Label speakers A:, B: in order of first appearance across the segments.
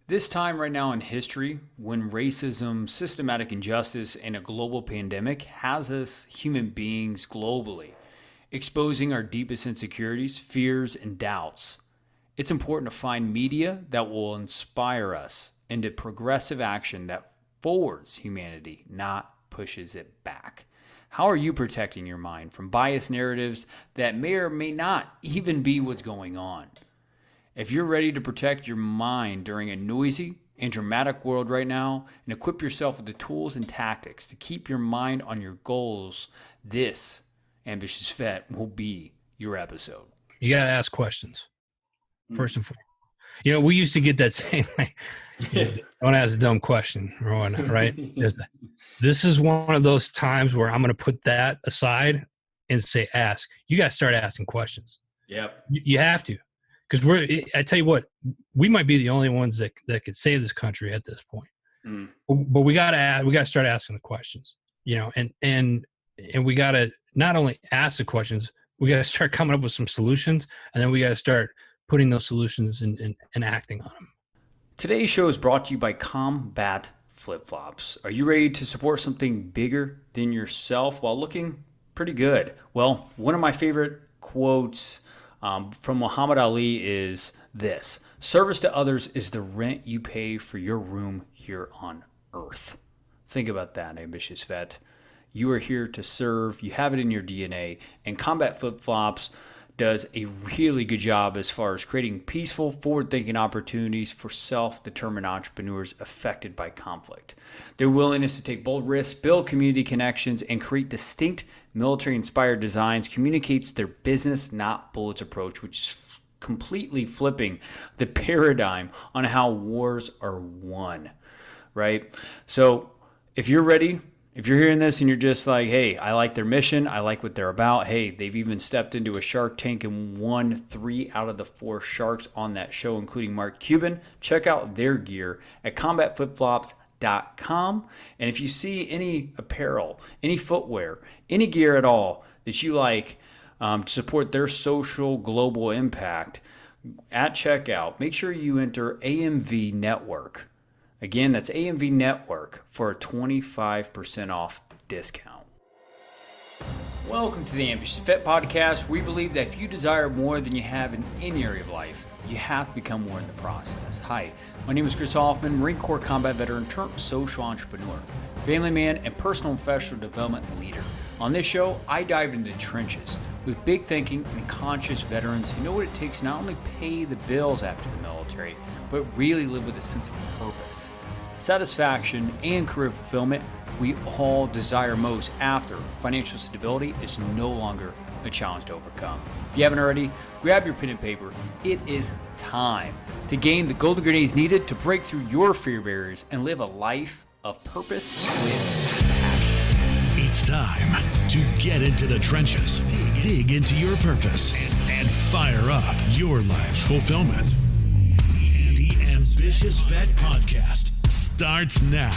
A: This time right now in history, when racism, systematic injustice, and a global pandemic has us human beings globally exposing our deepest insecurities, fears, and doubts, it's important to find media that will inspire us into progressive action that forwards humanity, not pushes it back. How are you protecting your mind from biased narratives that may or may not even be what's going on? If you're ready to protect your mind during a noisy and dramatic world right now and equip yourself with the tools and tactics to keep your mind on your goals, this Ambitious Vet will be your episode.
B: You got to ask questions first and foremost. You know, we used to get that saying, like, don't ask a dumb question or whatnot, right? This is one of those times where I'm going to put that aside and say, ask. You got to start asking questions.
A: Yep.
B: You have to. Because I tell you what, we might be the only ones that could save this country at this point. But we got to start asking the questions, you know, and we got to not only ask the questions, we got to start coming up with some solutions, and then we got to start putting those solutions and acting on them.
A: Today's show is brought to you by Combat Flip-Flops. Are you ready to support something bigger than yourself while looking pretty good? Well, one of my favorite quotes from Muhammad Ali is this: service to others is the rent you pay for your room here on earth. Think about that, Ambitious Vet. You are here to serve. You have it in your DNA. And Combat Flip-Flops does a really good job as far as creating peaceful, forward-thinking opportunities for self-determined entrepreneurs affected by conflict. Their willingness to take bold risks, build community connections, and create distinct military-inspired designs communicates their business, not bullets approach, which is completely flipping the paradigm on how wars are won, right? So if you're ready, if you're hearing this and you're just like, hey, I like their mission, I like what they're about, hey, they've even stepped into a Shark Tank and won 3 out of the 4 sharks on that show, including Mark Cuban, check out their gear at combatflipflops.com. And if you see any apparel, any footwear, any gear at all that you like to support their social global impact, at checkout, make sure you enter AMV Network. Again, that's AMV Network for a 25% off discount. Welcome to the Ambitious Vet Podcast. We believe that if you desire more than you have in any area of life, you have to become more in the process. Hi, my name is Chris Hoffman, Marine Corps combat veteran turned social entrepreneur, family man, and personal and professional development leader. On this show, I dive into the trenches with big thinking and conscious veterans who know what it takes to not only pay the bills after the military, but really live with a sense of purpose, satisfaction, and career fulfillment we all desire most after financial stability is no longer a challenge to overcome. If you haven't already, grab your pen and paper. It is time to gain the golden grenades needed to break through your fear barriers and live a life of purpose with passion.
C: It's time to get into the trenches, dig into your purpose, and fire up your life's fulfillment. The Ambitious Vet Podcast starts now.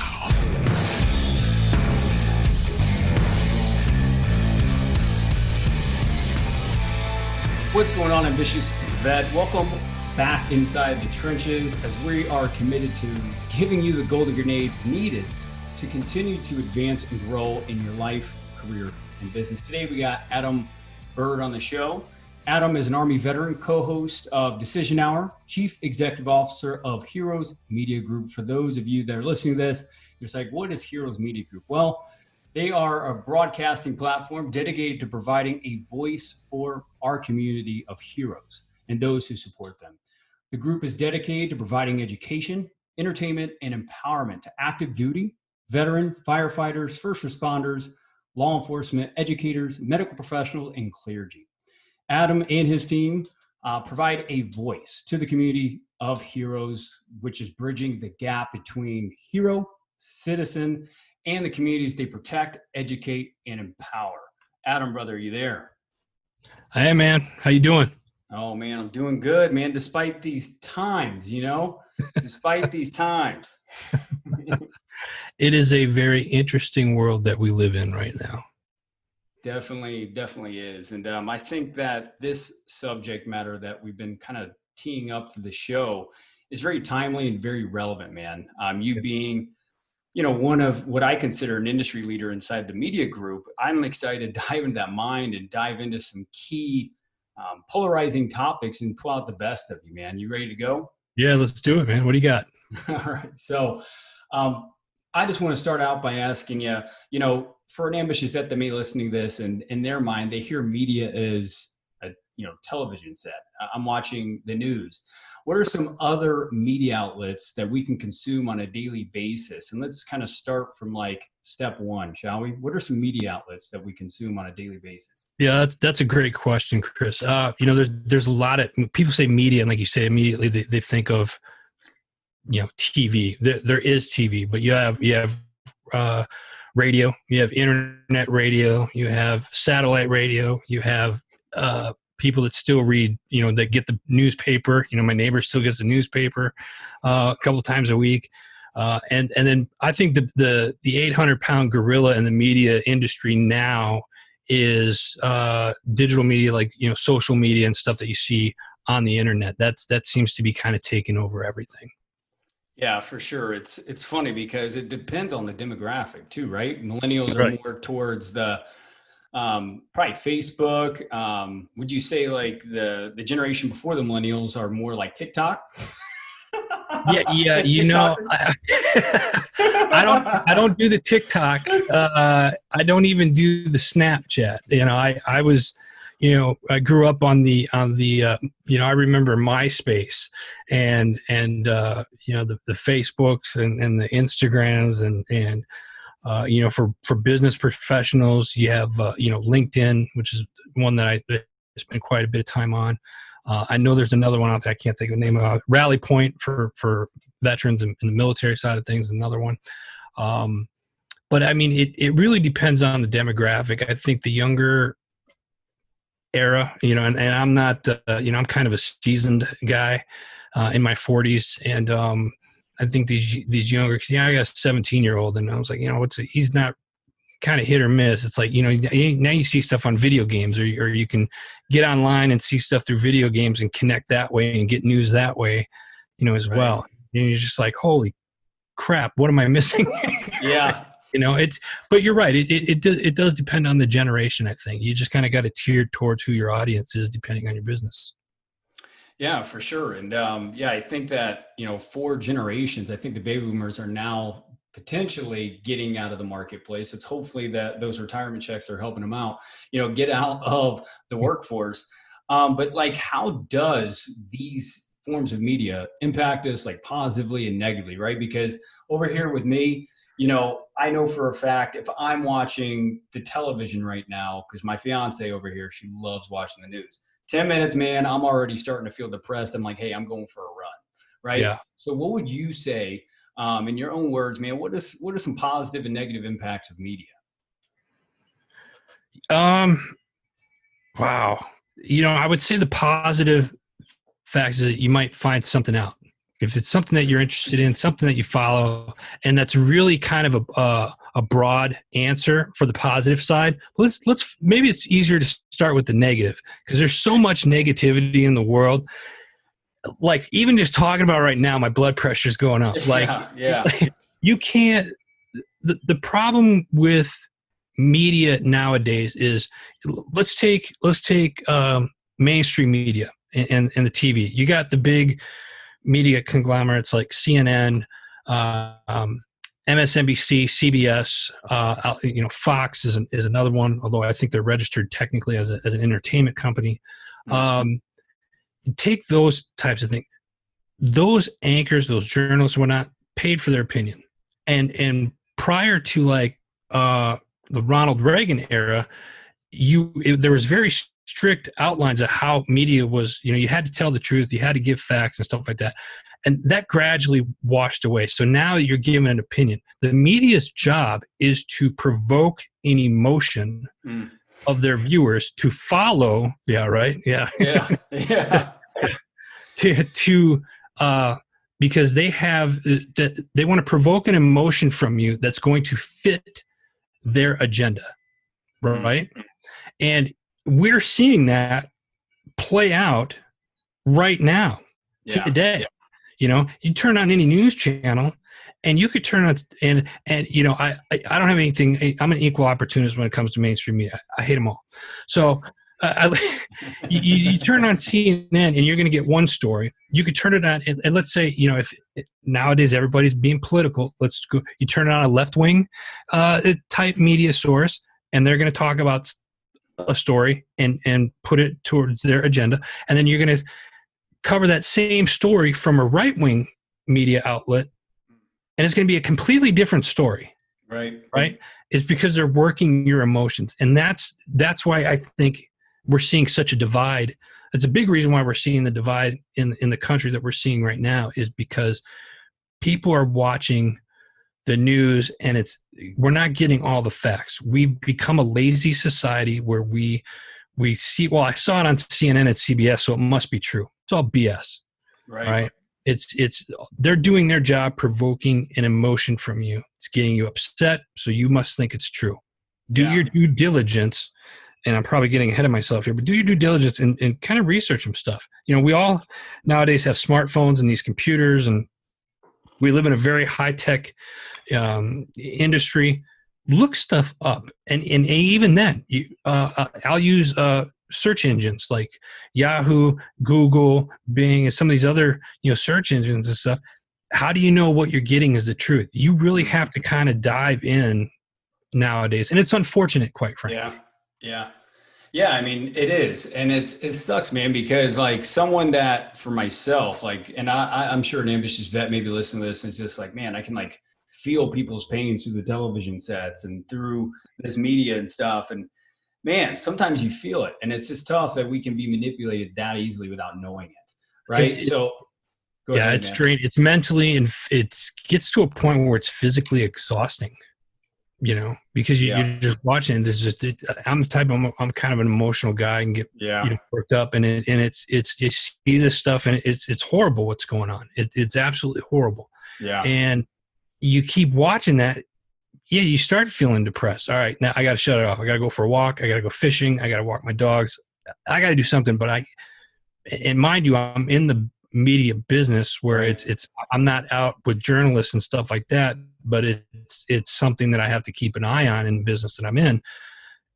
A: What's going on, Ambitious Vet? Welcome back inside the trenches as we are committed to giving you the golden grenades needed to continue to advance and grow in your life, career, and business. Today we got Adam Bird on the show. Adam is an Army veteran, co-host of Decision Hour, Chief Executive Officer of Heroes Media Group. For those of you that are listening to this, you're like, what is Heroes Media Group? Well, they are a broadcasting platform dedicated to providing a voice for our community of heroes and those who support them. The group is dedicated to providing education, entertainment, and empowerment to active duty, veteran, firefighters, first responders, law enforcement, educators, medical professionals, and clergy. Adam and his team provide a voice to the community of heroes, which is bridging the gap between hero, citizen, and the communities they protect, educate, and empower. Adam, brother, are you there?
B: Hey, man. How you doing?
A: Oh, man, I'm doing good, man, despite these times, despite these times.
B: It is a very interesting world that we live in right now.
A: Definitely is. And I think that this subject matter that we've been kind of teeing up for the show is very timely and very relevant, man. You being, one of what I consider an industry leader inside the media group, I'm excited to dive into that mind and dive into some key polarizing topics and pull out the best of you, man. You ready to go?
B: Yeah, let's do it, man. What do you got?
A: All right. So I just want to start out by asking you, for an ambitious vet that may be listening to this, and in their mind, they hear media as a television set. I'm watching the news. What are some other media outlets that we can consume on a daily basis? And let's kind of start from like step one, shall we? What are some media outlets that we consume on a daily basis?
B: Yeah, that's a great question, Chris. There's a lot of people say media, and like you say, immediately they think of TV. There is TV, but you have radio, you have internet radio, you have satellite radio, you have people that still read, that get the newspaper. My neighbor still gets the newspaper a couple times a week. And then I think the 800-pound gorilla in the media industry now is digital media, like social media and stuff that you see on the internet. That seems to be kind of taking over everything.
A: Yeah, for sure. It's funny because it depends on the demographic too, right? Millennials are more towards the probably Facebook. Would you say like the generation before the millennials are more like TikTok?
B: Yeah. I don't do the TikTok. I don't even do the Snapchat. I was, I grew up on the I remember MySpace and the Facebooks and the Instagrams and for business professionals, you have, LinkedIn, which is one that I spend quite a bit of time on. I know there's another one out there. I can't think of the name of it. Rally Point for veterans in the military side of things, another one. But I mean, it really depends on the demographic. I think the younger era, and I'm not, I'm kind of a seasoned guy in my 40s. And I think these younger, I got a 17-year-old, and I was like, he's not, kind of hit or miss. It's like, now you see stuff on video games, or you can get online and see stuff through video games and connect that way and get news that way, as right. well. And you're just like, holy crap, what am I missing?
A: Yeah.
B: But you're right. It does depend on the generation. I think you just kind of got to tier towards who your audience is, depending on your business.
A: Yeah, for sure. And I think that, for generations, I think the baby boomers are now potentially getting out of the marketplace. It's hopefully that those retirement checks are helping them out, get out of the workforce. But like, how does these forms of media impact us like positively and negatively, right? Because over here with me, I know for a fact if I'm watching the television right now, because my fiance over here, she loves watching the news. 10 minutes, man, I'm already starting to feel depressed. I'm like, hey, I'm going for a run, right? Yeah. So what would you say, in your own words, man, what are some positive and negative impacts of media?
B: Wow. I would say the positive facts is that you might find something out. If it's something that you're interested in, something that you follow, and that's really kind of a broad answer for the positive side, let's maybe it's easier to start with the negative, because there's so much negativity in the world. Like, even just talking about right now, my blood pressure is going up. Like,
A: yeah.
B: You can't. The problem with media nowadays is, let's take mainstream media and the TV. You got the big media conglomerates like CNN, MSNBC, CBS, Fox is another one, although I think they're registered technically as an entertainment company. Take those types of things. Those anchors, those journalists were not paid for their opinion. And prior to like the Ronald Reagan era, there was very strict outlines of how media was, you had to tell the truth, you had to give facts and stuff like that. And that gradually washed away. So now you're giving an opinion. The media's job is to provoke an emotion of their viewers to follow. Yeah, right. Yeah. Because they want to provoke an emotion from you that's going to fit their agenda, right? And we're seeing that play out right now, today. You turn on any news channel, and you could turn on and I don't have anything. I'm an equal opportunist when it comes to mainstream media. I hate them all. So you turn on CNN and you're going to get one story. You could turn it on, and let's say if nowadays everybody's being political, let's go. You turn it on a left wing type media source, and they're going to talk about a story and put it towards their agenda, and then you're going to cover that same story from a right wing media outlet, and it's going to be a completely different story. Right. It's because they're working your emotions, and that's why I think we're seeing such a divide. It's a big reason why we're seeing the divide in the country that we're seeing right now, is because people are watching the news, and we're not getting all the facts. We've become a lazy society where we see, well, I saw it on CNN and CBS, so it must be true. It's all BS. Right? It's they're doing their job, provoking an emotion from you. It's getting you upset, so you must think it's true. Do your due diligence, and I'm probably getting ahead of myself here, but do your due diligence and kind of research some stuff. We all nowadays have smartphones and these computers, and we live in a very high-tech industry. Look stuff up, and even then, I'll use search engines like Yahoo, Google, Bing, and some of these other search engines and stuff. How do you know what you're getting is the truth? You really have to kind of dive in nowadays, and it's unfortunate, quite frankly.
A: Yeah. I mean, it is, and it sucks, man, because like someone that for myself, like, and I'm sure an ambitious vet maybe listening to this and it's just like, man, I can like feel people's pains through the television sets and through this media and stuff. And man, sometimes you feel it, and it's just tough that we can be manipulated that easily without knowing it. Right. So go ahead,
B: it's
A: man.
B: strange. It's mentally, and it gets to a point where it's physically exhausting, because you're just watching. There's just, I'm kind of an emotional guy and get worked up, and it's you see this stuff, and it's horrible what's going on. It's absolutely horrible.
A: Yeah.
B: And you keep watching that. Yeah, you start feeling depressed. All right, now I got to shut it off. I got to go for a walk. I got to go fishing. I got to walk my dogs. I got to do something. But and mind you, I'm in the media business where it's I'm not out with journalists and stuff like that, but it's something that I have to keep an eye on in the business that I'm in.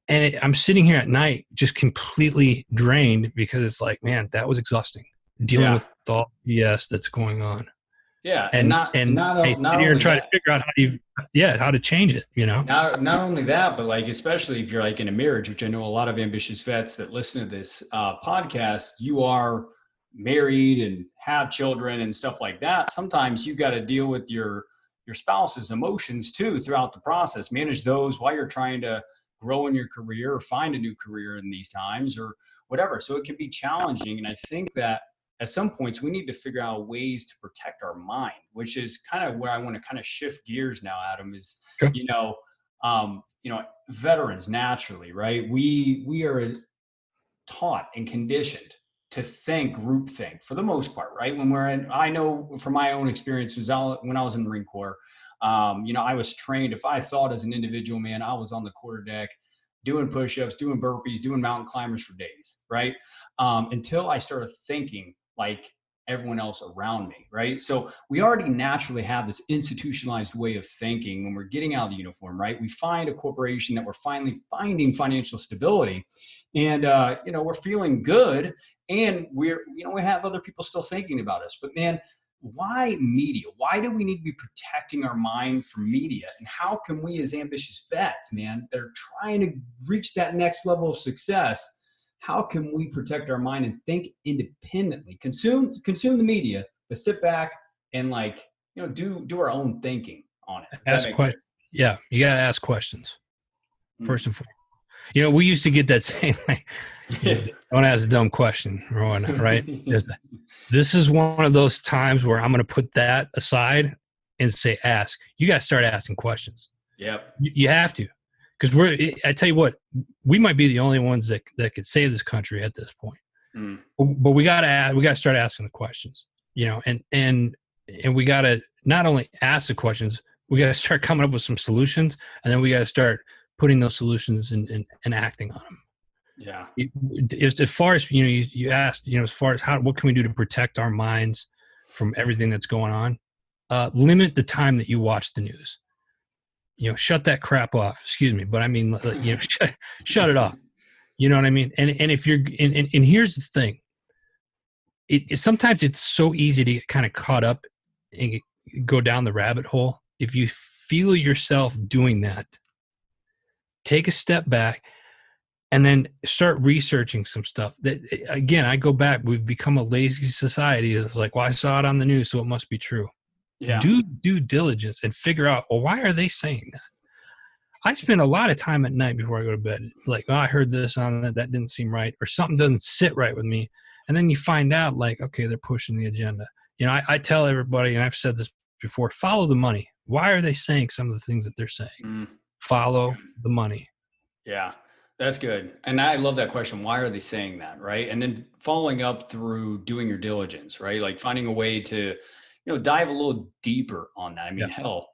B: And I'm sitting here at night just completely drained, because it's like, man, that was exhausting dealing with all the BS that's going on.
A: Yeah,
B: and
A: not
B: try to figure out how to change it.
A: Not only that, but like, especially if you're like in a marriage, which I know a lot of ambitious vets that listen to this podcast, you are married and have children and stuff like that. Sometimes you got to deal with your spouse's emotions too throughout the process. Manage those while you're trying to grow in your career or find a new career in these times or whatever. So it can be challenging, and I think that at some points we need to figure out ways to protect our mind, which is kind of where I want to kind of shift gears now, Adam, is,
B: okay.
A: Veterans naturally, right? We are taught and conditioned to think groupthink for the most part, right? I know from my own experience when I was in the Marine Corps, I was trained, if I thought as an individual, man, I was on the quarterdeck doing push-ups, doing burpees, doing mountain climbers for days, right? Until I started thinking like everyone else around me, right? So we already naturally have this institutionalized way of thinking when we're getting out of the uniform, right? We find a corporation that we're finally finding financial stability, and we're feeling good, and we have other people still thinking about us. But man, why media? Why do we need to be protecting our mind from media? And how can we as ambitious vets, man, that are trying to reach that next level of success, how can we protect our mind and think independently? Consume the media, but sit back and do our own thinking on it.
B: Ask questions. Yeah, you got to ask questions first and foremost. We used to get that saying, like, don't ask a dumb question, right? This is one of those times where I'm going to put that aside and say, ask. You got to start asking questions.
A: Yep.
B: You have to. Because I tell you what, we might be the only ones that could save this country at this point. But we got to start asking the questions, and we got to not only ask the questions, we got to start coming up with some solutions, and then we got to start putting those solutions and acting on them.
A: Yeah.
B: As far as you asked, as far as what can we do to protect our minds from everything that's going on, limit the time that you watch the news. Shut that crap off. Excuse me, but I mean, shut it off. You know what I mean? And if you're, and here's the thing, sometimes it's so easy to get kind of caught up and go down the rabbit hole. If you feel yourself doing that, take a step back and then start researching some stuff. That, again, I go back, we've become a lazy society. It's like, well, I saw it on the news, so it must be true.
A: Yeah.
B: Do due diligence and figure out, well, why are they saying that? I spend a lot of time at night before I go to bed. It's like, oh, I heard this on that didn't seem right, or something doesn't sit right with me. And then you find out, like, okay, they're pushing the agenda. I tell everybody, and I've said this before, follow the money. Why are they saying some of the things that they're saying? Follow the money.
A: Yeah, that's good. And I love that question. Why are they saying that? Right. And then following up through doing your diligence, right? Like finding a way to, dive a little deeper on that. I mean, hell,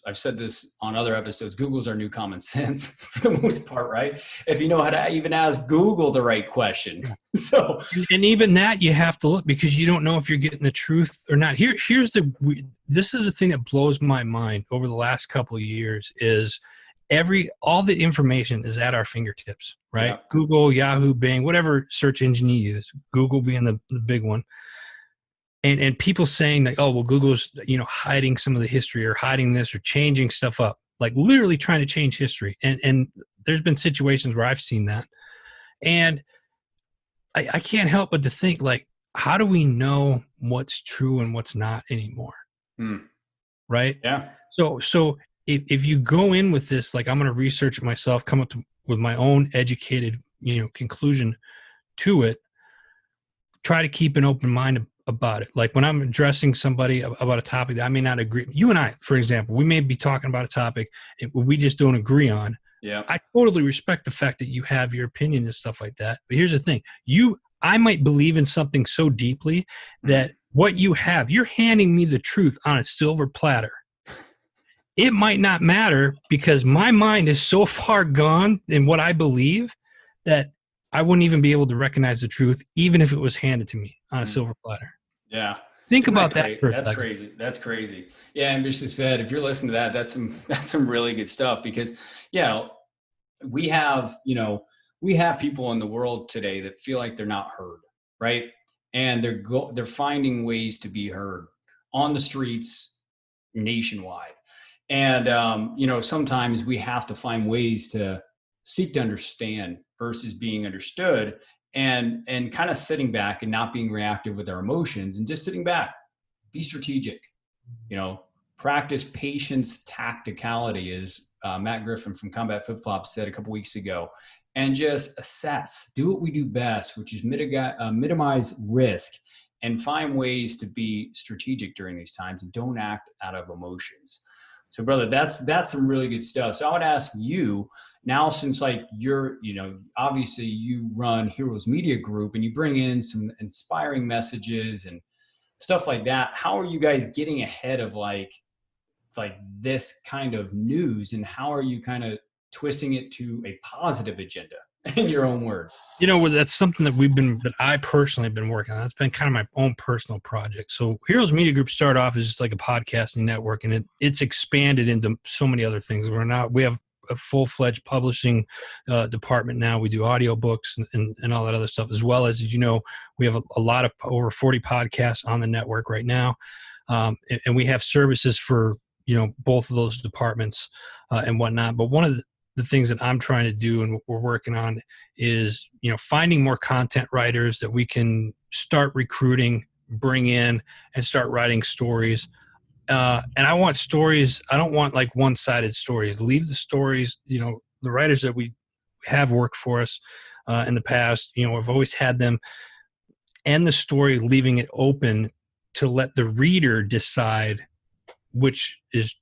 A: I've said this on other episodes, Google's our new common sense for the most part, right? If you know how to even ask Google the right question. So,
B: and even that you have to look, because you don't know if you're getting the truth or not. This is the thing that blows my mind over the last couple of years is all the information is at our fingertips, right? Yeah. Google, Yahoo, Bing, whatever search engine you use, Google being the big one. And people saying that, oh, well, Google's, hiding some of the history or hiding this or changing stuff up, like literally trying to change history. And there's been situations where I've seen that. And I can't help but to think, like, how do we know what's true and what's not anymore? Right?
A: Yeah.
B: So if you go in with this, like, I'm going to research it myself, come up with my own educated, conclusion to it, try to keep an open mind about it. Like when I'm addressing somebody about a topic that I may not agree, you and I, for example, we may be talking about a topic we just don't agree on.
A: Yeah.
B: I totally respect the fact that you have your opinion and stuff like that. But here's the thing, I might believe in something so deeply that what you have, you're handing me the truth on a silver platter. It might not matter because my mind is so far gone in what I believe that I wouldn't even be able to recognize the truth, even if it was handed to me on a silver platter.
A: Yeah.
B: Think about that.
A: That's crazy. That's crazy. Yeah. Ambitious Fed, if you're listening to that, that's some really good stuff because, we have people in the world today that feel like they're not heard. Right. And they're finding ways to be heard on the streets nationwide. And, sometimes we have to find ways to seek to understand versus being understood and kind of sitting back and not being reactive with our emotions and just sitting back, be strategic, practice patience, tacticality, as Matt Griffin from Combat Flip Flops said a couple weeks ago, and just assess, do what we do best, which is minimize risk and find ways to be strategic during these times and don't act out of emotions. So brother, that's some really good stuff. So I would ask you now, since like you're, obviously you run Heroes Media Group and you bring in some inspiring messages and stuff like that. How are you guys getting ahead of like this kind of news, and how are you kind of twisting it to a positive agenda in your own words?
B: That's something that I personally have been working on. That's been kind of my own personal project. So Heroes Media Group started off as just like a podcasting network, and it's expanded into so many other things. We have a full-fledged publishing department now. We do audiobooks and all that other stuff, as well as, we have a lot of over 40 podcasts on the network right now. And we have services for, both of those departments and whatnot. But one of the things that I'm trying to do and what we're working on is, finding more content writers that we can start recruiting, bring in, and start writing stories. And I want stories. I don't want like one-sided stories. Leave the stories, the writers that we have worked for us in the past, I've always had them end the story, leaving it open to let the reader decide which is,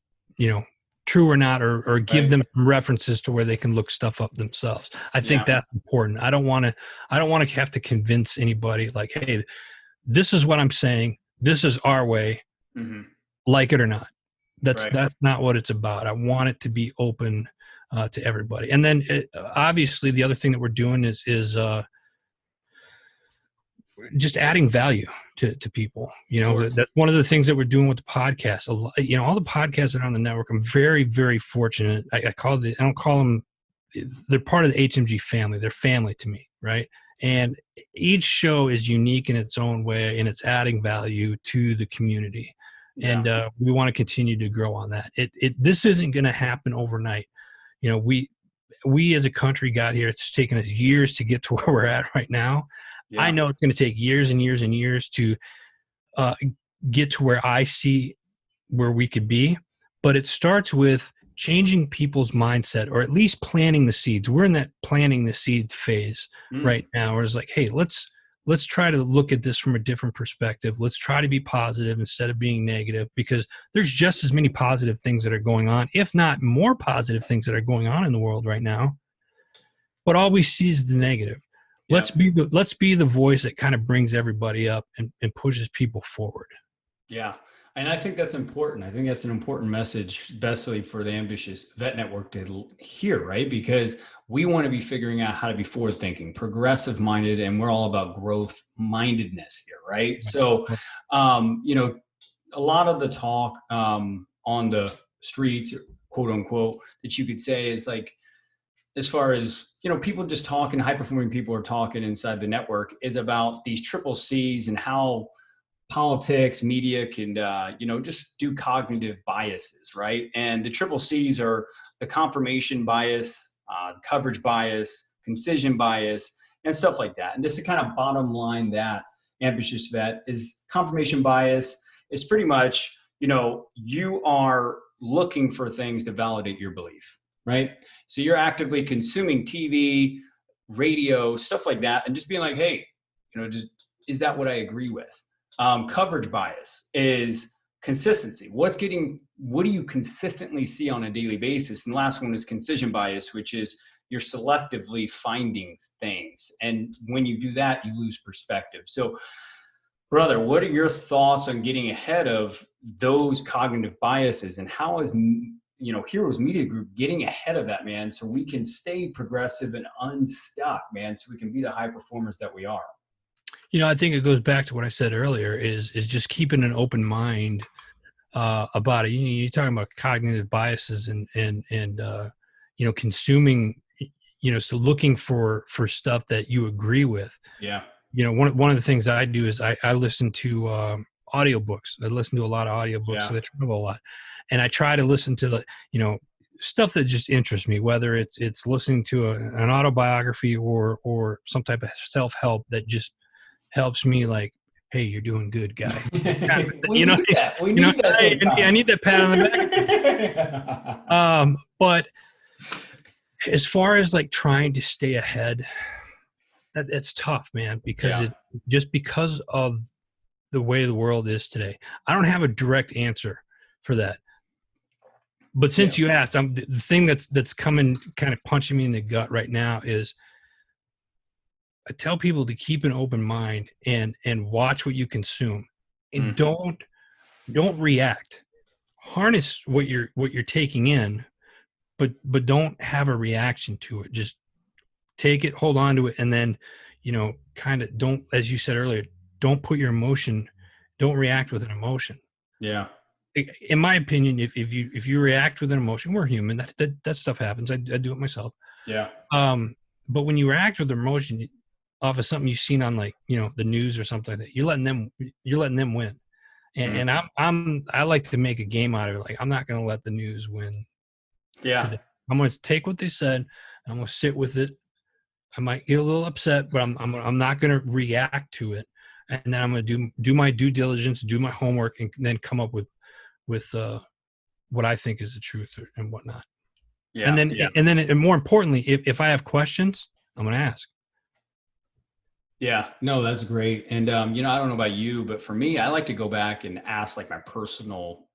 B: true or not, or give them references to where they can look stuff up themselves. I think that's important. I don't want to have to convince anybody like, hey, this is what I'm saying. This is our way. Mm-hmm. Like it or not. That's not what it's about. I want it to be open to everybody. And then obviously the other thing that we're doing is just adding value to people. That's one of the things that we're doing with the podcast. All the podcasts that are on the network, I'm very, very fortunate. I don't call them, they're part of the HMG family. They're family to me, right? And each show is unique in its own way, and it's adding value to the community. Yeah. And we want to continue to grow on that. This isn't going to happen overnight. We as a country got here. It's taken us years to get to where we're at right now. Yeah. I know it's going to take years and years and years to get to where I see where we could be. But it starts with changing people's mindset, or at least planting the seeds. We're in that planting the seed phase right now, where it's like, hey, let's try to look at this from a different perspective. Let's try to be positive instead of being negative, because there's just as many positive things that are going on, if not more positive things that are going on in the world right now. But all we see is the negative. Yeah. Let's be the voice that kind of brings everybody up and pushes people forward.
A: Yeah. And I think that's important. I think that's an important message, especially for the Ambitious Vet Network to hear, right? Because we want to be figuring out how to be forward thinking, progressive minded, and we're all about growth mindedness here, right? So, a lot of the talk on the streets, quote unquote, that you could say is like, as far as, people just talking, high performing people are talking inside the network, is about these triple C's and how politics, media can, just do cognitive biases, right? And the triple C's are the confirmation bias, coverage bias, concision bias, and stuff like that. And this is kind of bottom line that Ambitious Vet is confirmation bias is pretty much, you are looking for things to validate your belief, right? So you're actively consuming TV, radio, stuff like that, and just being like, hey, is that what I agree with? Coverage bias is consistency. What do you consistently see on a daily basis? And the last one is concision bias, which is you're selectively finding things. And when you do that, you lose perspective. So, brother, what are your thoughts on getting ahead of those cognitive biases, and how is, Heroes Media Group getting ahead of that, man, so we can stay progressive and unstuck, man, so we can be the high performers that we are?
B: I think it goes back to what I said earlier is just keeping an open mind about it. You're talking about cognitive biases and consuming, so looking for stuff that you agree with. Yeah. One of the things I do is I listen to audiobooks. I listen to a lot of audiobooks, so I travel a lot. And I try to listen to the, stuff that just interests me, whether it's listening to an autobiography or some type of self-help that just helps me, like, hey, you're doing good, guy.
A: We need that. We need that sometimes.
B: I need that pat on the back. But as far as like trying to stay ahead, it's tough, man, because because of the way the world is today. I don't have a direct answer for that. But since you asked, the thing that's coming kind of punching me in the gut right now is, I tell people to keep an open mind and watch what you consume, and don't react. Harness what you're taking in, but don't have a reaction to it. Just take it, hold on to it, and then kind of don't, as you said earlier, don't react with an emotion. Yeah. In my opinion, if you react with an emotion, we're human. That stuff happens. I do it myself. Yeah. But when you react with an emotion off of something you've seen on, like, the news or something like that, you're letting them win. And I like to make a game out of it. Like, I'm not going to let the news win. Yeah. Today. I'm going to take what they said. I'm going to sit with it. I might get a little upset, but I'm not going to react to it. And then I'm going to do my due diligence, do my homework, and then come up with what I think is the truth and whatnot. Yeah. And then more importantly, if I have questions, I'm going to ask.
A: Yeah, no, that's great. And, I don't know about you, but for me, I like to go back and ask, like, my personal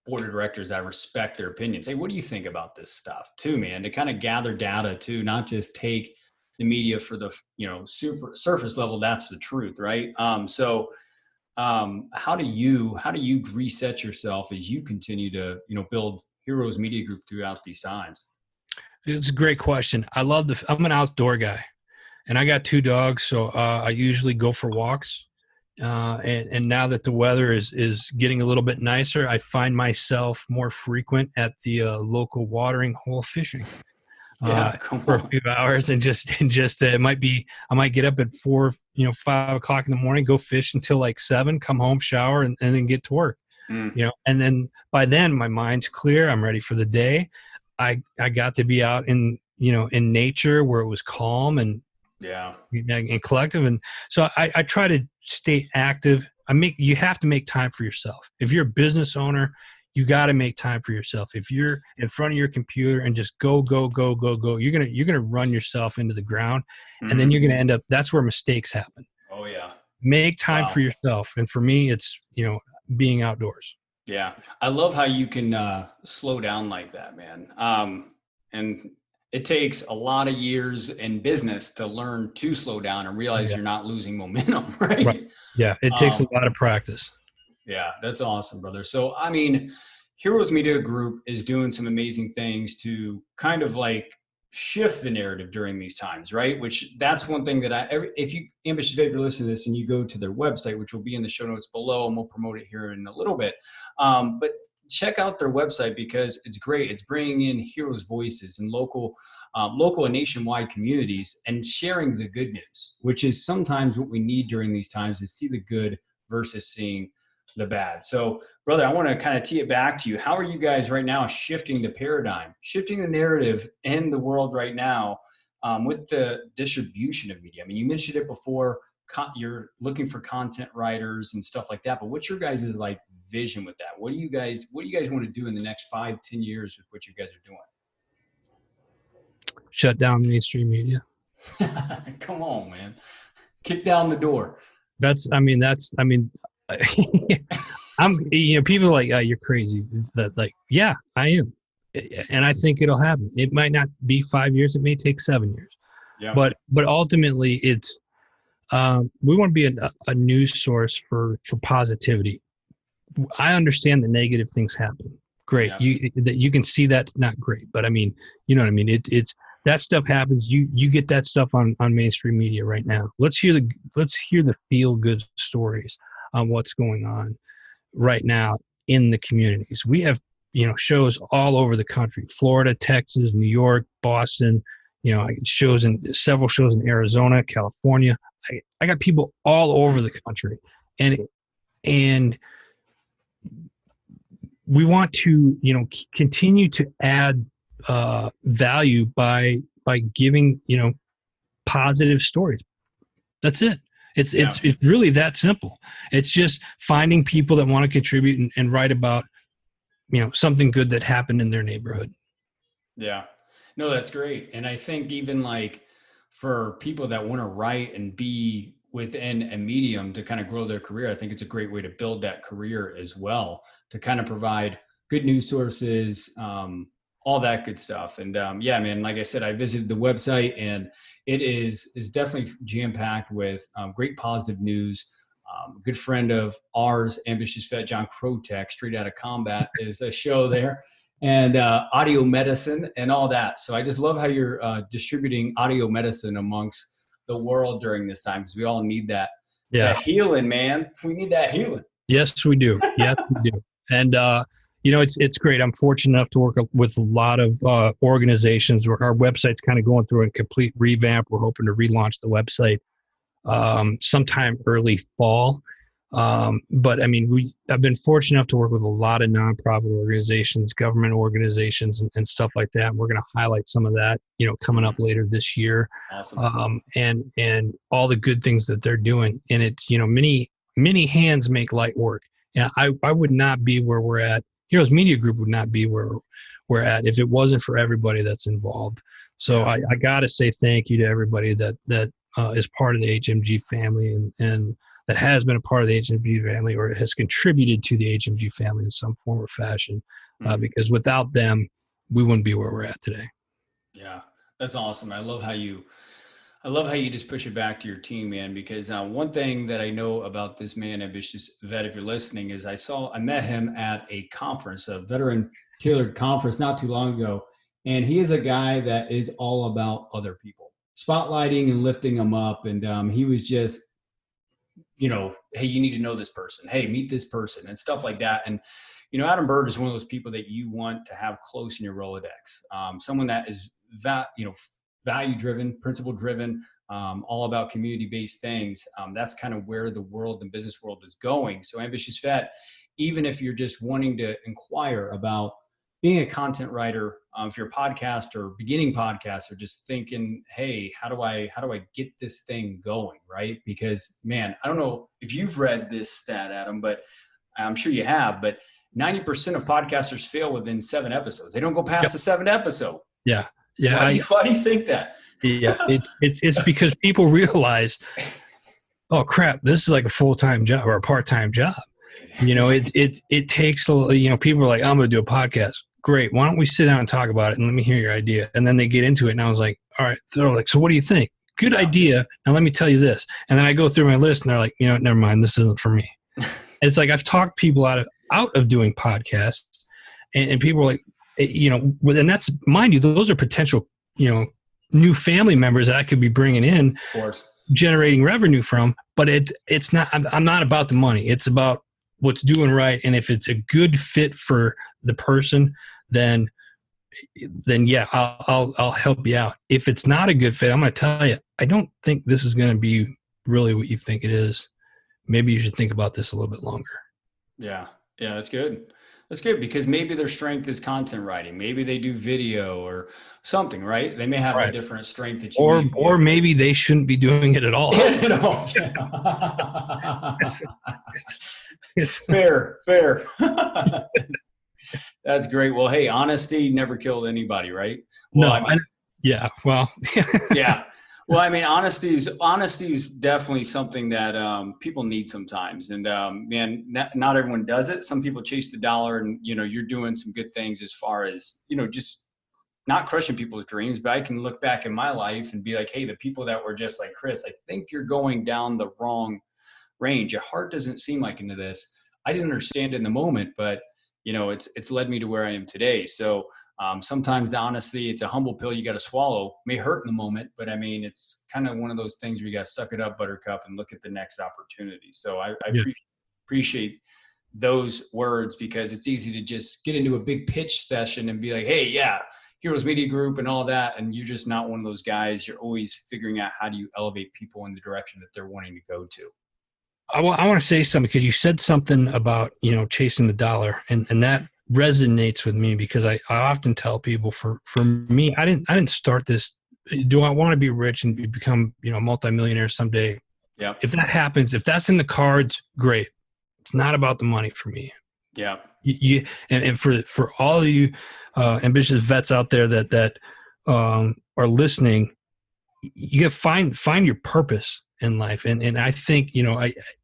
A: board of directors that respect their opinions. Hey, what do you think about this stuff too, man? To kind of gather data too, not just take the media for the, surface level. That's the truth. Right. So how do you reset yourself as you continue to, build Heroes Media Group throughout these times?
B: It's a great question. I'm an outdoor guy. and I got 2 dogs, so I usually go for walks. And now that the weather is getting a little bit nicer, I find myself more frequent at the local watering hole fishing
A: Yeah, come
B: for a
A: on.
B: few hours, and just it might be, I might get up at 4, 5 o'clock in the morning, go fish until like 7, come home, shower, and then get to work.
A: Mm,
B: And then by then my mind's clear. I'm ready for the day. I got to be out in nature where it was calm
A: yeah.
B: and collective. And so I try to stay active. You have to make time for yourself. If you're a business owner, you got to make time for yourself. If you're in front of your computer and just go, you're going to run yourself into the ground, and then
A: Mhm.
B: you're going to end up, that's where mistakes happen.
A: Oh, yeah.
B: Make time
A: Wow.
B: for yourself. And for me, it's, being outdoors.
A: Yeah. I love how you can slow down like that, man. And it takes a lot of years in business to learn to slow down and realize
B: Yeah.
A: you're not losing momentum,
B: Right.
A: right?
B: Yeah. It takes a lot of practice.
A: Yeah, that's awesome, brother. So, I mean, Heroes Media Group is doing some amazing things to kind of like shift the narrative during these times, right? Which that's one thing that if you, Ambitious Vet, if you're listening to this and you go to their website, which will be in the show notes below, and we'll promote it here in a little bit. But check out their website because it's great. It's bringing in heroes' voices and local and nationwide communities and sharing the good news, which is sometimes what we need during these times is see the good versus seeing the bad. So, brother, I want to kind of tee it back to you. How are you guys right now shifting the paradigm, shifting the narrative in the world right now with the distribution of media? I mean, you mentioned it before. You're looking for content writers and stuff like that. But what's your guys' like vision with that? What do you guys want to do in the next 5-10 years with what you guys are doing?
B: Shut down mainstream media.
A: Come on, man. Kick down the door.
B: I'm, people are like, oh, you're crazy. That, like, yeah, I am. And I think it'll happen. It might not be 5 years. It may take 7 years.
A: Yeah.
B: But ultimately it's, we want to be a news source for positivity. I understand that negative things happen. Great.
A: Yeah.
B: You can see that's not great, but I mean, you know what I mean? It's that stuff happens. You get that stuff on mainstream media right now. Let's hear the feel good stories on what's going on right now in the communities. We have, shows all over the country, Florida, Texas, New York, Boston, several shows in Arizona, California. I got people all over the country, and we want to, continue to add value by giving, positive stories. That's it. It's really that simple. It's just finding people that want to contribute and write about, something good that happened in their neighborhood.
A: Yeah. No, that's great. And I think even like for people that want to write and be within a medium to kind of grow their career, I think it's a great way to build that career as well, to kind of provide good news sources, all that good stuff. And yeah, man, like I said, I visited the website and it is definitely jam-packed with great positive news. A good friend of ours, Ambitious Vet, John Krotek, Straight Outta Combat, is a show there, and audio medicine and all that. So I just love how you're distributing audio medicine amongst the world during this time, because we all need that.
B: Yeah.
A: That healing, man. We need that healing.
B: Yes, we do. Yes, we do. And, it's great. I'm fortunate enough to work with a lot of organizations where our website's kind of going through a complete revamp. We're hoping to relaunch the website sometime early fall. But I mean, I've been fortunate enough to work with a lot of nonprofit organizations, government organizations, and stuff like that. We're going to highlight some of that, coming up later this year.
A: Awesome.
B: And all the good things that they're doing. And it's, many hands make light work. And I would not be where we're at. Heroes Media Group would not be where we're at if it wasn't for everybody that's involved. So I got to say thank you to everybody that is part of the HMG family and that has been a part of the HMG family or has contributed to the HMG family in some form or fashion, because without them, we wouldn't be where we're at today.
A: Yeah, that's awesome. I love how you just push it back to your team, man, because one thing that I know about this man, Ambitious Vet, if you're listening, is I met him at a conference, a veteran tailored conference not too long ago. And he is a guy that is all about other people. spotlighting and lifting them up. And he was just, hey, you need to know this person. Hey, meet this person and stuff like that. And, Adam Bird is one of those people that you want to have close in your Rolodex. Someone that is value driven, principle driven, all about community-based things. That's kind of where the world and business world is going. So Ambitious Vet, even if you're just wanting to inquire about being a content writer, if you're a podcaster, beginning podcaster, just thinking, hey, how do I get this thing going, right? Because, man, I don't know if you've read this stat, Adam, but I'm sure you have, but 90% of podcasters fail within 7 episodes. They don't go past the 7th episode.
B: Yeah.
A: Why do you think that?
B: Yeah, it's because people realize, oh crap, this is like a full-time job or a part-time job. It takes people are like, I'm going to do a podcast. Great. Why don't we sit down and talk about it and let me hear your idea? And then they get into it and I was like, all right. They're like, so what do you think? Good idea. And let me tell you this. And then I go through my list and they're like, never mind. This isn't for me. It's like, I've talked people out of doing podcasts and people are like, and that's, mind you, those are potential, new family members that I could be bringing in,
A: of course,
B: generating revenue from, but it's not, I'm not about the money. It's about what's doing right. And if it's a good fit for the person, then yeah, I'll help you out. If it's not a good fit, I'm going to tell you, I don't think this is going to be really what you think it is. Maybe you should think about this a little bit longer.
A: Yeah. That's good. That's good because maybe their strength is content writing. Maybe they do video or something, right? They may have a different strength that you
B: or maybe they shouldn't be doing it at all.
A: It's fair. That's great. Well, hey, honesty never killed anybody, right? Well,
B: no, yeah. Well,
A: yeah. Well, I mean, honesty is definitely something that people need sometimes. And man, not everyone does it. Some people chase the dollar and, you're doing some good things as far as, just not crushing people's dreams. But I can look back in my life and be like, hey, the people that were just like Chris, I think you're going down the wrong range. Your heart doesn't seem like into this. I didn't understand in the moment, but, it's led me to where I am today. So sometimes the honesty, it's a humble pill you got to swallow. May hurt in the moment, but I mean, it's kind of one of those things where you got to suck it up, buttercup, and look at the next opportunity. So I appreciate those words because it's easy to just get into a big pitch session and be like, hey, yeah, Heroes Media Group and all that. And you're just not one of those guys. You're always figuring out how do you elevate people in the direction that they're wanting to go to.
B: I want to say something because you said something about, chasing the dollar and that resonates with me because I often tell people for me, I didn't start this. Do I want to be rich and become, a multimillionaire someday?
A: Yeah.
B: If that happens, if that's in the cards, great. It's not about the money for me.
A: Yeah.
B: And for all of you ambitious vets out there that are listening, you got to find your purpose in life. And I think,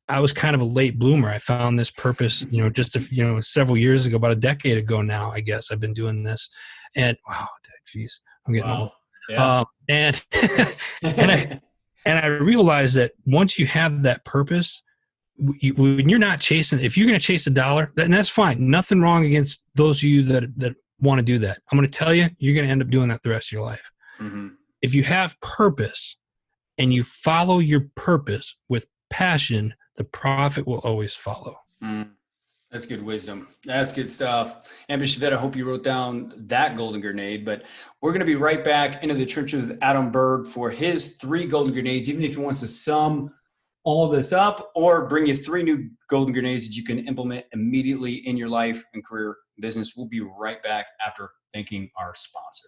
B: I was kind of a late bloomer. I found this purpose, just several years ago, about a decade ago now, I guess I've been doing this. And wow, geez, I'm getting old.
A: Yeah.
B: And I realized that once you have that purpose, when you're not chasing, if you're going to chase a dollar, then that's fine. Nothing wrong against those of you that want to do that. I'm going to tell you, you're going to end up doing that the rest of your life.
A: Mm-hmm.
B: If you have purpose and you follow your purpose with passion, the profit will always follow.
A: That's good wisdom. That's good stuff. Ambitious Vet, I hope you wrote down that golden grenade, but we're going to be right back into the trenches with Adam Bird for his 3 golden grenades, even if he wants to sum all this up or bring you 3 new golden grenades that you can implement immediately in your life and career business. We'll be right back after thanking our sponsor.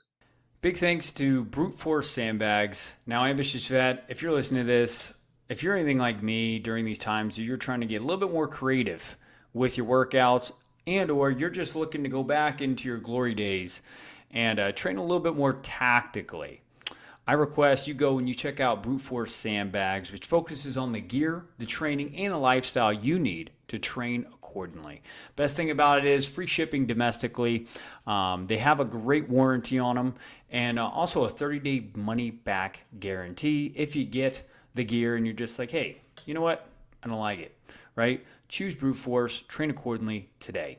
A: Big thanks to Brute Force Sandbags. Now, Ambitious Vet, if you're listening to this, if you're anything like me during these times, you're trying to get a little bit more creative with your workouts and or you're just looking to go back into your glory days and train a little bit more tactically, I request you go and you check out Brute Force Sandbags, which focuses on the gear, the training, and the lifestyle you need to train accordingly. Best thing about it is free shipping domestically. They have a great warranty on them and also a 30-day money-back guarantee if you get the gear and you're just like, hey, you know what? I don't like it, right? Choose Brute Force, train accordingly today.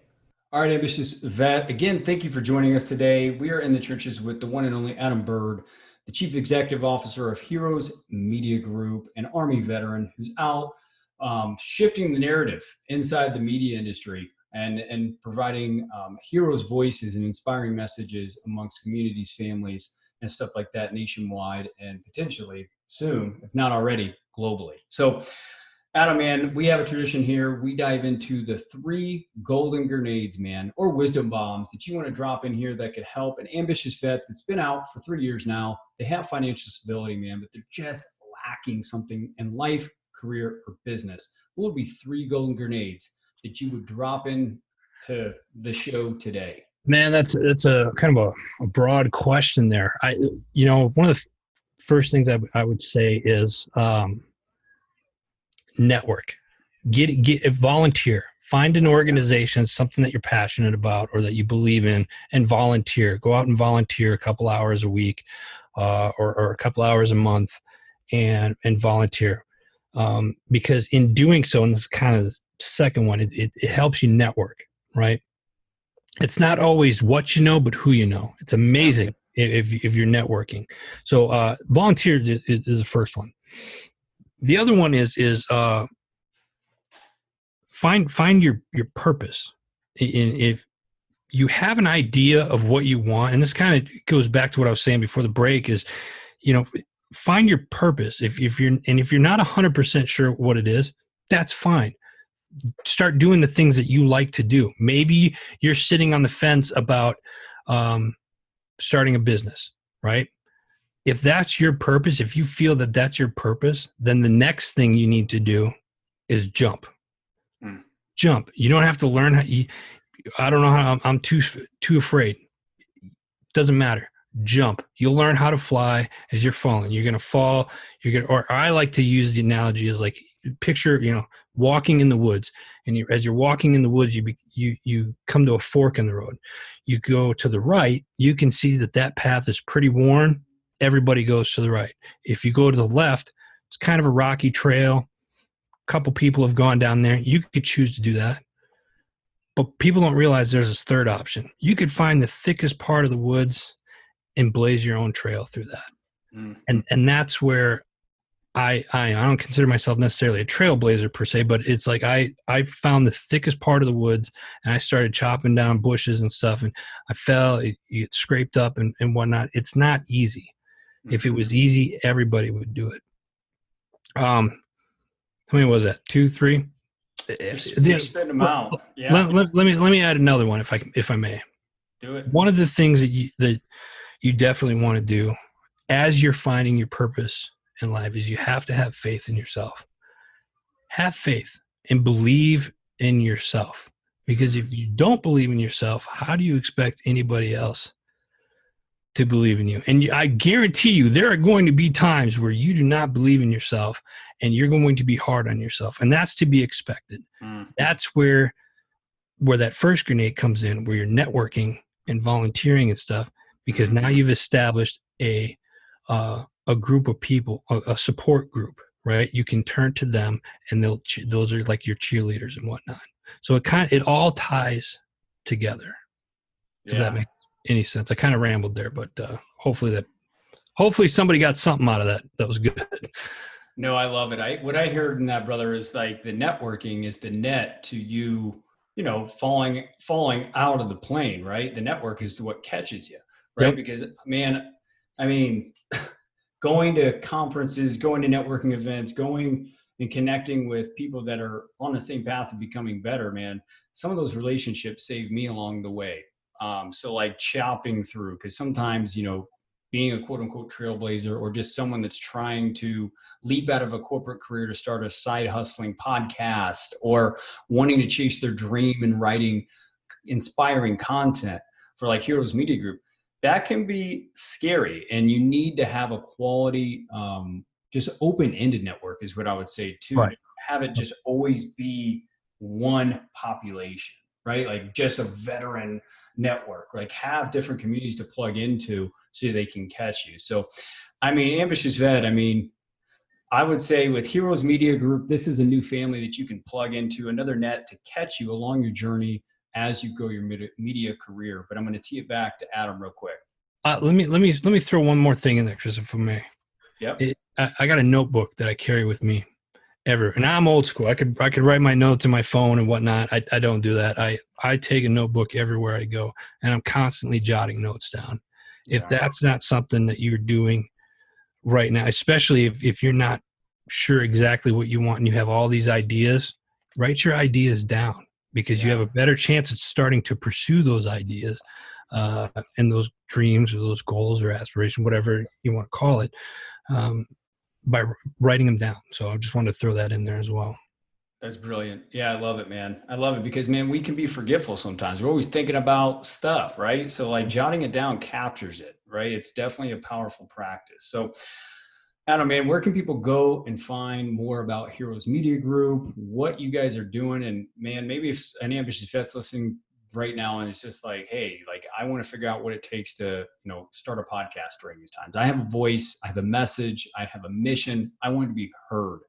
A: All right, Ambitious Vet. Again, thank you for joining us today. We are in the trenches with the one and only Adam Bird, the chief executive officer of Heroes Media Group, an Army veteran who's out shifting the narrative inside the media industry and providing heroes' voices and inspiring messages amongst communities, families, and stuff like that nationwide and potentially soon, if not already, globally. So, Adam, man, we have a tradition here. We dive into the 3 golden grenades, man, or wisdom bombs that you want to drop in here that could help an ambitious vet that's been out for 3 years now. They have financial stability, man, but they're just lacking something in life, career, or business. What would be 3 golden grenades that you would drop in to the show today?
B: Man, that's a kind of a broad question there. One of the first things I would say is network. Get volunteer. Find an organization, something that you're passionate about or that you believe in, and volunteer. Go out and volunteer a couple hours a week, or a couple hours a month, and volunteer. Because in doing so, and this is kind of the second one, it helps you network, right? It's not always what you know, but who you know. It's amazing if you're networking. So volunteer is the first one. The other one is find your purpose. If you have an idea of what you want, and this kind of goes back to what I was saying before the break, is find your purpose. If you're not 100% sure what it is, that's fine. Start doing the things that you like to do. Maybe you're sitting on the fence about starting a business, right? If that's your purpose, if you feel that that's your purpose, then the next thing you need to do is jump. Jump. You don't have to learn how. I don't know how. I'm too afraid. Doesn't matter. Jump. You'll learn how to fly as you're falling. You're gonna fall. Or I like to use the analogy as like picture, walking in the woods, and as you're walking in the woods, you come to a fork in the road. You go to the right. You can see that path is pretty worn. Everybody goes to the right. If you go to the left, it's kind of a rocky trail. A couple people have gone down there. You could choose to do that. But people don't realize there's this third option. You could find the thickest part of the woods and blaze your own trail through that. And that's where I don't consider myself necessarily a trailblazer per se, but it's like I found the thickest part of the woods and I started chopping down bushes and stuff, and I fell, it scraped up and whatnot. It's not easy. If it was easy, everybody would do it. How many was that? 2, 3?
A: You're spitting them out. Yeah.
B: Let me add another one if I may.
A: Do it.
B: One of the things that you definitely want to do as you're finding your purpose in life is you have to have faith in yourself. Have faith and believe in yourself. Because if you don't believe in yourself, how do you expect anybody else to believe in you? And I guarantee you there are going to be times where you do not believe in yourself and you're going to be hard on yourself. And that's to be expected. That's where that first grenade comes in, where you're networking and volunteering and stuff, because now you've established a group of people, a support group, right? You can turn to them and those are like your cheerleaders and whatnot. So it all ties together. Does that make any sense? I kind of rambled there, but hopefully somebody got something out of that. That was good.
A: No, I love it. What I heard in that, brother, is like the networking is the net to you, falling out of the plane, right? The network is what catches you, right? Yep. Because, man, I mean, going to conferences, going to networking events, going and connecting with people that are on the same path of becoming better, man, some of those relationships saved me along the way. So like chopping through, because sometimes, being a quote unquote trailblazer or just someone that's trying to leap out of a corporate career to start a side hustling podcast or wanting to chase their dream and writing inspiring content for like Heroes Media Group, that can be scary. And you need to have a quality, just open-ended network is what I would say too. Right. Have it just always be one population, right? Like just a veteran network, like have different communities to plug into so they can catch you. So, I mean, Ambitious Vet, I would say with Heroes Media Group, this is a new family that you can plug into, another net to catch you along your journey as you grow your media career. But I'm going to tee it back to Adam real quick.
B: Let me throw one more thing in there, Chris, if I may.
A: Yep.
B: I got a notebook that I carry with me ever, and I'm old school. I could write my notes in my phone and whatnot. I don't do that. I take a notebook everywhere I go, and I'm constantly jotting notes down.
A: Yeah.
B: If that's not something that you're doing right now, especially if you're not sure exactly what you want and you have all these ideas, write your ideas down, because you have a better chance at starting to pursue those ideas and those dreams or those goals or aspirations, whatever you want to call it, by writing them down. So I just wanted to throw that in there as well.
A: That's brilliant. Yeah, I love it, man. I love it because, man, we can be forgetful sometimes. We're always thinking about stuff, right? So like jotting it down captures it, right? It's definitely a powerful practice. So Adam, man, where can people go and find more about Heroes Media Group, what you guys are doing? And man, maybe if any ambitious vet's listening right now and it's just like, hey, like I want to figure out what it takes to, start a podcast during these times. I have a voice, I have a message, I have a mission. I want to be heard.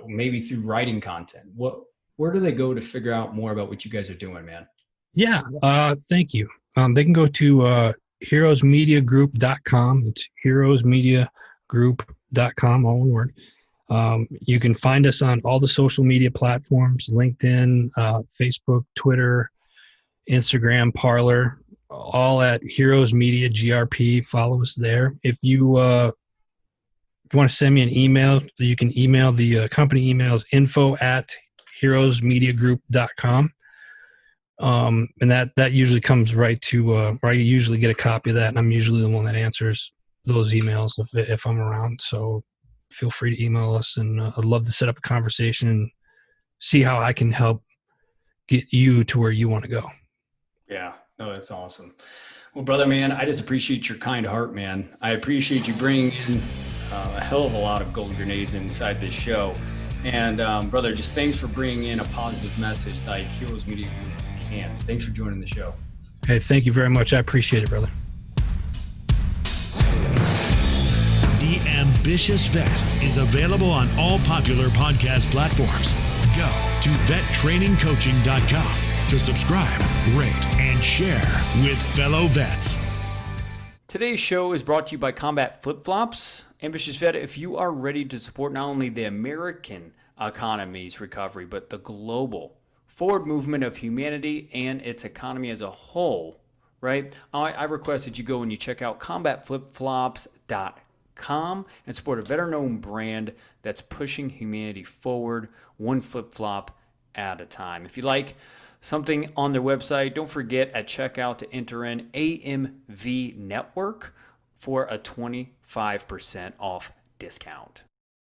A: Maybe through writing content. Where do they go to figure out more about what you guys are doing, man?
B: Yeah. Thank you. They can go to heroesmediagroup.com. It's heroesmediagroup.com, all one word. You can find us on all the social media platforms, LinkedIn, Facebook, Twitter, Instagram, Parler, all at Heroes Media GRP. Follow us there. If you want to send me an email, you can email the company emails info@heroesmediagroup.com. And that usually comes right to where I usually get a copy of that, and I'm usually the one that answers those emails if I'm around. So feel free to email us, and I'd love to set up a conversation and see how I can help get you to where you want to go.
A: Yeah, no, that's awesome. Well, brother, man, I just appreciate your kind heart, man. I appreciate you bringing in a hell of a lot of golden grenades inside this show. And brother, just thanks for bringing in a positive message like Heroes Media Group can. Thanks for joining the show.
B: Hey, thank you very much. I appreciate it, brother.
C: The Ambitious Vet is available on all popular podcast platforms. Go to vettrainingcoaching.com to subscribe, rate, and share with fellow vets.
A: Today's show is brought to you by Combat Flip-Flops. Ambitious Vet, if you are ready to support not only the American economy's recovery, but the global forward movement of humanity and its economy as a whole, right? I request that you go and you check out combatflipflops.com and support a veteran-owned brand that's pushing humanity forward, one flip-flop at a time. If you like something on their website, don't forget at checkout to enter in AMV Network for a 25% off discount.